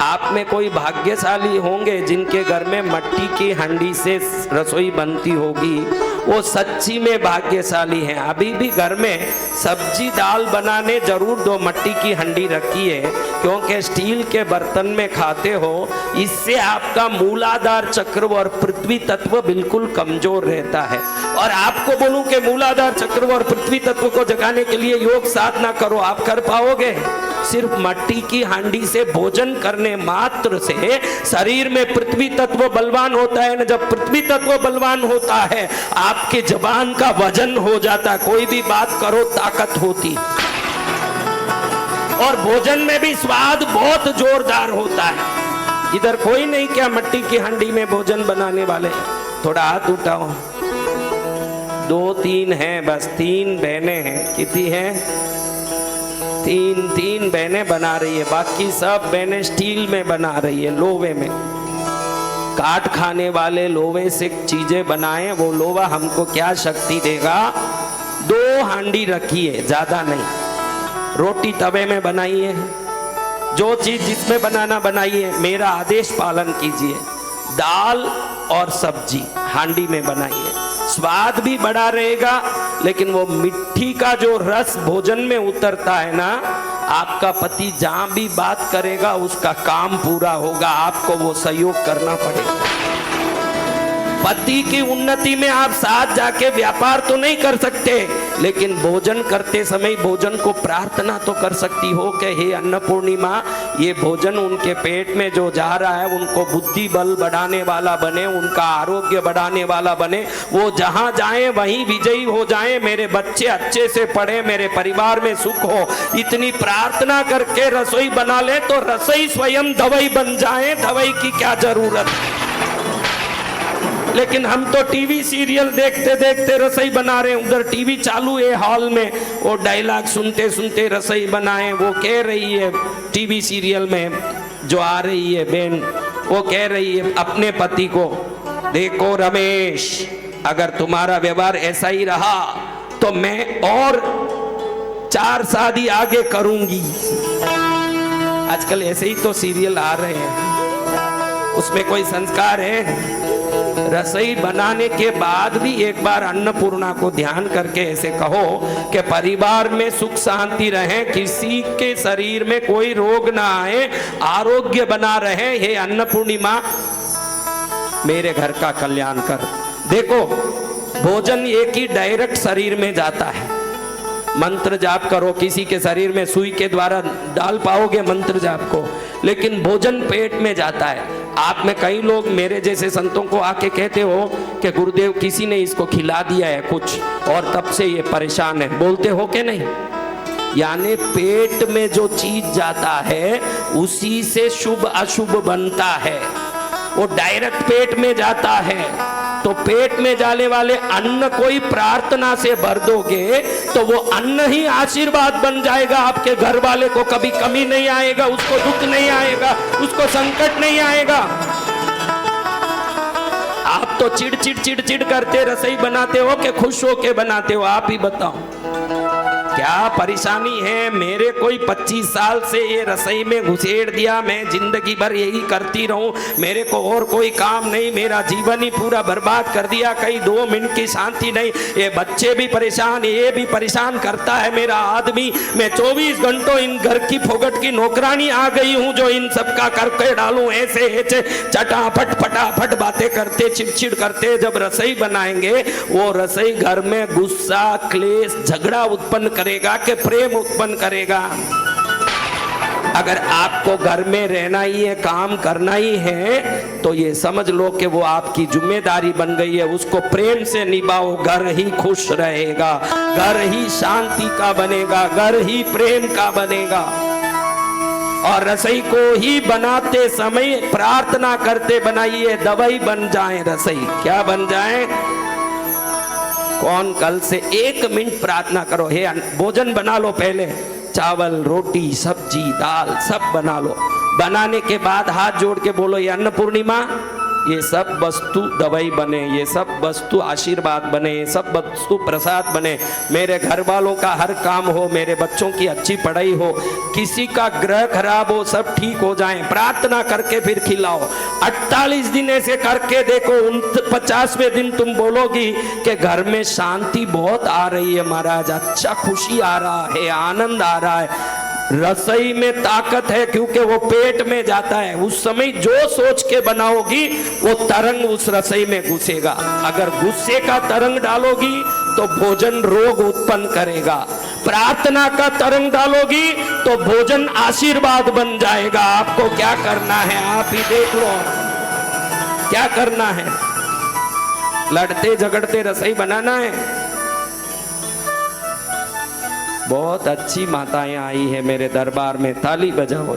आप में कोई भाग्यशाली होंगे जिनके घर में मिट्टी की हांडी से रसोई बनती होगी, वो सच्ची में भाग्यशाली हैं। अभी भी घर में सब्जी दाल बनाने जरूर दो मिट्टी की हांडी रखी है, क्योंकि स्टील के बर्तन में खाते हो, इससे आपका मूलाधार चक्र और पृथ्वी तत्व बिल्कुल कमजोर रहता है। और आपको बोलूं कि मूलाधार चक्र और पृथ्वी तत्व को जगाने के लिए योग साधना करो, आप कर पाओगे? सिर्फ मिट्टी की हांडी से भोजन करने मात्र से शरीर में पृथ्वी तत्व बलवान होता है ना। जब पृथ्वी तत्व बलवान होता है, आपके जबान का वजन हो जाता है, कोई भी बात करो ताकत होती, और भोजन में भी स्वाद बहुत जोरदार होता है। इधर कोई नहीं क्या मिट्टी की हांडी में भोजन बनाने वाले? थोड़ा हाथ उठाओ। 2-3 हैं, बस 3 बहनें हैं। कितनी हैं? 3 बहनें बना रही है, बाकी सब बहनें स्टील में बना रही है, लोहे में। काट खाने वाले लोहे से चीजें बनाएं, वो लोहा हमको क्या शक्ति देगा? 2 हांडी रखी है, ज्यादा नहीं। रोटी तवे में बनाइए, जो चीज जिसमें बनाना बनाइए, मेरा आदेश पालन कीजिए। दाल और सब्जी हांडी में बनाइए, स्वाद भी बड़ा रहेगा, लेकिन वो मिट्टी का जो रस भोजन में उतरता है ना, आपका पति जहां भी बात करेगा उसका काम पूरा होगा, आपको वो सहयोग करना पड़ेगा। पति की उन्नति में आप साथ जाके व्यापार तो नहीं कर सकते, लेकिन भोजन करते समय भोजन को प्रार्थना तो कर सकती हो कि हे अन्नपूर्णिमा, ये भोजन उनके पेट में जो जा रहा है उनको बुद्धि बल बढ़ाने वाला बने, उनका आरोग्य बढ़ाने वाला बने, वो जहां जाए वहीं विजयी हो जाए, मेरे बच्चे अच्छे से पढ़े, मेरे परिवार में सुख हो। इतनी प्रार्थना करके रसोई बना ले तो रसोई स्वयं दवाई बन जाए, दवाई की क्या जरूरत। लेकिन हम तो टीवी सीरियल देखते देखते रसोई बना रहे हैं। उधर टीवी चालू है हॉल में, वो डायलॉग सुनते सुनते रसोई बनाए। वो कह रही है टीवी सीरियल में जो आ रही है बहन, वो कह रही है अपने पति को, देखो रमेश, अगर तुम्हारा व्यवहार ऐसा ही रहा तो मैं और 4 शादी आगे करूंगी। आजकल ऐसे ही तो सीरियल आ रहे हैं, उसमें कोई संस्कार है? रसोई बनाने के बाद भी एक बार अन्नपूर्णा को ध्यान करके ऐसे कहो कि परिवार में सुख शांति रहे, किसी के शरीर में कोई रोग ना आए, आरोग्य बना रहे। हे अन्नपूर्णिमा, मेरे घर का कल्याण कर। देखो, भोजन एक ही डायरेक्ट शरीर में जाता है। मंत्र जाप करो, किसी के शरीर में सुई के द्वारा डाल पाओगे मंत्र जाप को, लेकिन भोजन पेट में जाता है। आप में कई लोग मेरे जैसे संतों को आके कहते हो कि गुरुदेव किसी ने इसको खिला दिया है कुछ और तब से ये परेशान है, बोलते हो कि नहीं? यानी पेट में जो चीज जाता है उसी से शुभ अशुभ बनता है, वो डायरेक्ट पेट में जाता है। तो पेट में जाने वाले अन्न कोई प्रार्थना से भर दोगे तो वो अन्न ही आशीर्वाद बन जाएगा। आपके घर वाले को कभी कमी नहीं आएगा, उसको दुख नहीं आएगा, उसको संकट नहीं आएगा। आप तो चिड़ करते रसोई बनाते हो कि खुश होके बनाते हो? आप ही बताओ क्या परेशानी है? मेरे कोई 25 साल से ये रसोई में घुसेड़ दिया, मैं जिंदगी भर यही करती रहूं, मेरे को और कोई काम नहीं, मेरा जीवन ही पूरा बर्बाद कर दिया, कहीं 2 मिनट की शांति नहीं। ये बच्चे भी परेशान, ये भी परेशान करता है मेरा आदमी। मैं 24 घंटों इन घर की फोगट की नौकरानी आ गई हूँ जो इन सबका करके डालूं। ऐसे ऐसे चटाफट फटाफट बातें करते, चिड़चिड़ करते। जब रसोई बनाएंगे वो रसोई घर में गुस्सा, क्लेश, झगड़ा उत्पन्न करेगा कि प्रेम उत्पन्न करेगा? अगर आपको घर में रहना ही है, काम करना ही है, तो ये समझ लो कि वो आपकी जिम्मेदारी बन गई है। उसको प्रेम से निभाओ, घर ही खुश रहेगा, घर ही शांति का बनेगा, घर ही प्रेम का बनेगा। और रसोई को ही बनाते समय प्रार्थना करते बनाइए, दवाई बन जाए रसोई। क्या बन जाए? कौन कल से 1 मिनट प्रार्थना करो, हे भोजन बना लो, पहले चावल, रोटी, सब्जी, दाल सब बना लो। बनाने के बाद हाथ जोड़ के बोलो, ये अन्नपूर्णिमा, ये सब वस्तु दवाई बने, ये सब वस्तु आशीर्वाद बने, ये सब वस्तु प्रसाद बने, मेरे घर वालों का हर काम हो, मेरे बच्चों की अच्छी पढ़ाई हो, किसी का ग्रह खराब हो, सब ठीक हो जाए, प्रार्थना करके फिर खिलाओ। 48 दिन ऐसे करके देखो, 50वें दिन तुम बोलोगी कि घर में शांति बहुत आ रही है महाराज, अच्छा खुशी आ रहा है, आनंद आ रहा है। रसोई में ताकत है क्योंकि वो पेट में जाता है। उस समय जो सोच के बनाओगी वो तरंग उस रसोई में घुसेगा। अगर गुस्से का तरंग डालोगी तो भोजन रोग उत्पन्न करेगा। प्रार्थना का तरंग डालोगी तो भोजन आशीर्वाद बन जाएगा। आपको क्या करना है आप ही देख लो, क्या करना है। लड़ते झगड़ते रसोई बनाना है। बहुत अच्छी माताएं आई है मेरे दरबार में, ताली बजाओ।